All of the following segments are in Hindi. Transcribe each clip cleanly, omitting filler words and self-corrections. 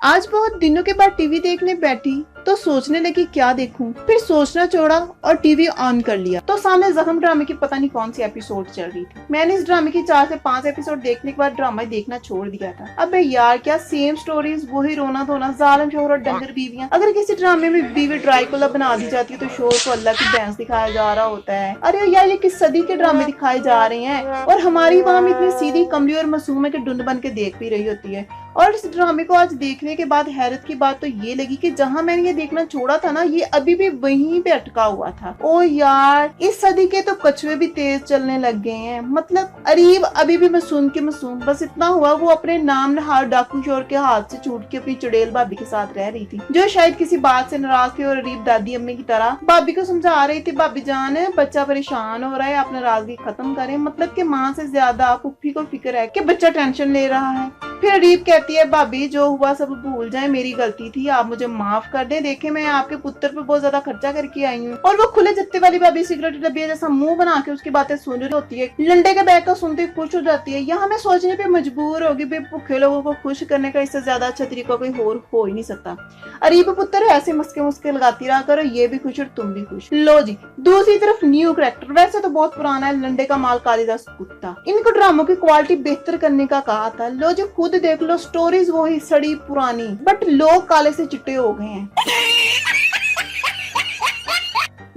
आज बहुत दिनों के बाद टीवी देखने बैठी तो सोचने लगी क्या देखूं। फिर सोचना छोड़ा और टीवी ऑन कर लिया तो सामने जख्म ड्रामे की पता नहीं कौन सी एपिसोड चल रही थी। मैंने इस ड्रामे की 4 से 5 एपिसोड देखने के बाद ड्रामा देखना छोड़ दिया था। अबे यार क्या सेम स्टोरीज, वही रोना धोना, जालिम शोहर और डंगर बीवियां। अगर किसी ड्रामे में बीवी ड्राइकुला बना दी जाती है तो शोहर को अल्लाह की भैंस दिखाया जा रहा होता है। अरे यार ये किस सदी के ड्रामे दिखाए जा रहे हैं और हमारी आवाम इतनी सीधी, कमली और मासूम है कि ढूंढ बन के देख भी रही होती है। और इस ड्रामे को आज देखने के बाद हैरत की बात तो ये लगी कि जहां मैंने ये देखना छोड़ा था ना, ये अभी भी वहीं पे अटका हुआ था। ओ यार इस सदी के तो कछुए भी तेज चलने लग गए हैं। मतलब अरीब अभी भी मासूम के मासूम, बस इतना हुआ वो अपने नाम नहार डाकू शोर के हाथ से छूट के अपनी चुड़ैल भाभी के साथ रह रही थी, जो शायद किसी बात से नाराज थी और अरीब दादी अम्मी की तरह भाभी को समझा रही थी, भाभी जान बच्चा परेशान हो रहा है, आप नाराजगी खत्म करें। मतलब कि माँ से ज्यादा पुप्पी को फिक्र है कि बच्चा टेंशन ले रहा है। फिर अरीब कहती है भाभी जो हुआ सब भूल जाए, मेरी गलती थी, आप मुझे माफ कर दें। देखे मैं आपके पुत्र पे बहुत ज्यादा खर्चा करके आई हूँ। और वो खुले जत्ते वाली भाभी सिगरेट डब्बी जैसा मुंह बना के उसकी बातें सुन रही होती है। लंडे के बैग को सुनते खुश हो जाती है। यहाँ मैं सोचने पे मजबूर होगी भाई भूखे लोगों को खुश करने का इससे ज्यादा अच्छा तरीका कोई और हो ही नहीं सकता। अरीब पुत्र ऐसे मस्के मुस्के लगाती रहा करो, ये भी खुश और तुम भी खुश। लो जी दूसरी तरफ न्यू कैरेक्टर, वैसे तो बहुत पुराना है, लंडे का माल कालिदास कुत्ता। इनको ड्रामों की क्वालिटी बेहतर करने का कहा था। लो जी खुद देख लो, स्टोरीज वही सड़ी पुरानी, बट लोग काले से चिट्टे हो गए हैं।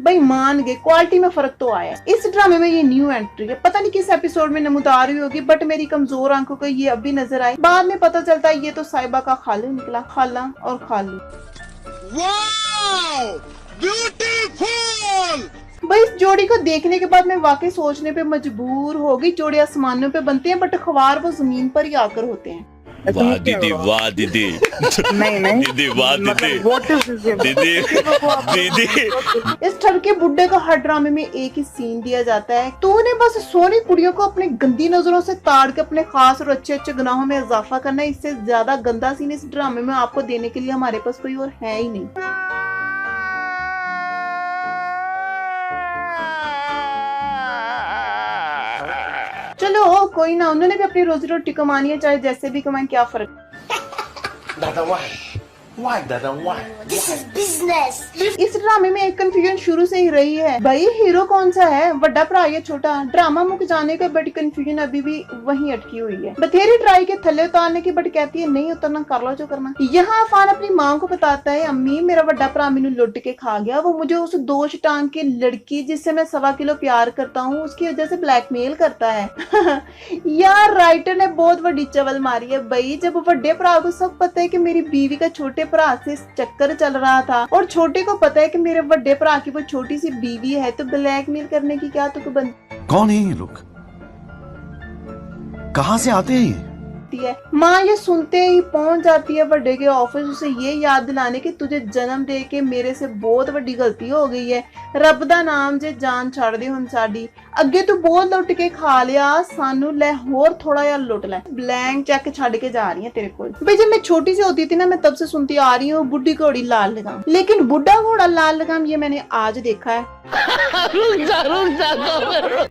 भाई मान गए क्वालिटी में फर्क तो आया। इस ड्रामे में ये न्यू एंट्री है, पता नहीं किस एपिसोड में नमूदार हुई होगी, बट मेरी कमजोर आंखों को ये अभी नजर आई। बाद में पता चलता है ये तो साहिबा का खालू निकला, खाला और खालू। Wow beautiful. भाई इस जोड़ी को देखने के बाद मैं वाकई सोचने पे मजबूर हो गई। जोड़ी आसमानों पे बनते हैं बट अखबार वो जमीन पर ही आकर होते हैं। वाह दीदी, वाह दीदी, नहीं दीदी, वाह दीदी, दीदी, दीदी। इस ठर के बुड्ढे को हर ड्रामे में एक ही सीन दिया जाता है, तूने बस सोनी कुड़ियों को अपनी गंदी नजरों से ताड़ के अपने खास और अच्छे अच्छे गुनाहों में इजाफा करना है। इससे ज्यादा गंदा सीन इस ड्रामे में आपको देने के लिए हमारे पास कोई और है ही नहीं। चलो कोई ना, उन्होंने भी अपनी रोजी रोटी कमानी है, चाहे जैसे भी कमाए, क्या फर्क। दादा why दादा why? This is business. इस ड्रामे में एक कंफ्यूजन शुरू से ही रही है, भाई हीरो कौन सा है, बड़ा भरा या छोटा। ड्रामा मुक जाने का बड़ी कंफ्यूजन अभी भी वहीं अटकी हुई है। बथेरी ट्राई के थल्ले उतारने की, बट कहती है नहीं उतरना, कर लो जो करना। यहाँ अफान अपनी माँ को बताता है, अम्मी मेरा बड़ा भरा मैनू लुट के खा गया, वो मुझे उस 2 टांग की लड़की जिससे मैं 1.25 किलो प्यार करता हूँ उसकी वजह से ब्लैकमेल करता है। यार राइटर ने बहुत बड़ी चवल मारी है भाई। जब बड़े भरा को सब पता है कि मेरी बीवी का छोटे भरा से चक्कर चल रहा था और छोटे को पता है कि मेरे बड़े भरा की वो छोटी सी बीवी है, तो ब्लैकमेल करने की क्या तुक बनती कौन है ये लोग, कहाँ से आते हैं? है। माँ ये सुनते ही पहुंच जाती है बड़े के ऑफिस, उसे ये याद दिलाने कि तुझे जन्म दे के मेरे से बहुत बड़ी गलती हो गई है, रब दा नाम जे जान छड़ दे हुन साडी, अगे तू बहुत लुट के खा लिया, सानू ले होर थोड़ा यार लुट ले। ब्लैंक चेक छड़ के जा रही है तेरे को। भाई जब मैं छोटी सी होती थी ना, मैं तब से सुनती आ रही हूँ बुढ़ी घोड़ी लाल लगाम, लेकिन बुढ़ा घोड़ा लाल लगाम ये मैंने आज देखा है।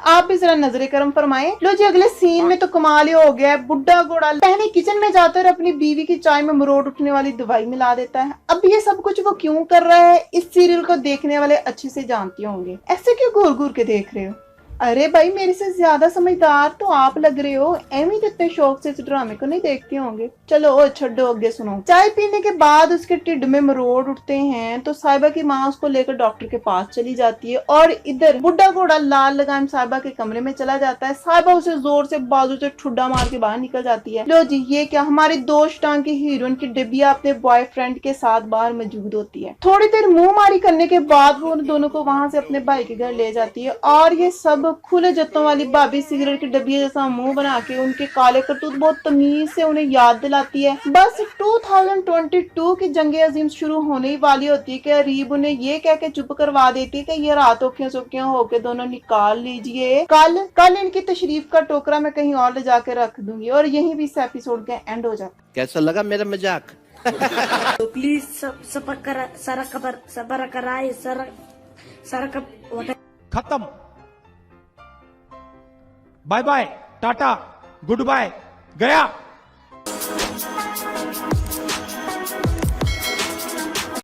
आप भी जरा नजरे करम फरमाए। लो जी अगले सीन में तो कमाल ही हो गया है। बुढ़ा घोड़ा पहले किचन में जाकर अपनी बीवी की चाय में मरोड़ उठने वाली दवाई मिला देता है। अब ये सब कुछ वो क्यों कर रहा है, इस सीरियल को देखने वाले अच्छे से जानते होंगे। ऐसे क्यों घूर घूर के देख रहे हो? अरे भाई मेरे से ज्यादा समझदार तो आप लग रहे हो, एमी इतने शौक से इस ड्रामे को नहीं देखते होंगे। चलो छोड़ो आगे सुनो। चाय पीने के बाद उसके टिड्ड में मरोड़ उठते हैं तो साहिबा की माँ उसको लेकर डॉक्टर के पास चली जाती है और इधर बुढ़ा घोड़ा लाल लगाम साहिबा के कमरे में चला जाता है। साहिबा उसे जोर से बाजू से ठुड्डा मार के बाहर निकल जाती है। लो जी ये क्या, हमारी 2 टांग की हीरोइन की डिबिया अपने बॉयफ्रेंड के साथ बाहर मौजूद होती है। थोड़ी देर मुंह मारी करने के बाद वो उन दोनों को वहां से अपने भाई के घर ले जाती है और ये सब खुले जत्तों वाली भाभी सिगरेट की डब्बी जैसा मुंह बना के उनके काले करतूत बहुत तमीज से उन्हें याद दिलाती है। बस 2022 की जंगे अजीम शुरू होने ही वाली होती है कि अरीब उन्हें ये कह के चुप करवा देती है कि ये रात औखियों सुखियों होके दोनों निकाल लीजिए, कल इनकी तशरीफ का टोकरा मैं कहीं और ले जाके रख दूंगी। और यहीं भी इस एपिसोड का एंड हो जाता है। कैसा लगा मेरा मजाक? तो प्लीज सबर कराए खत्म, bye bye, tata, goodbye, गया।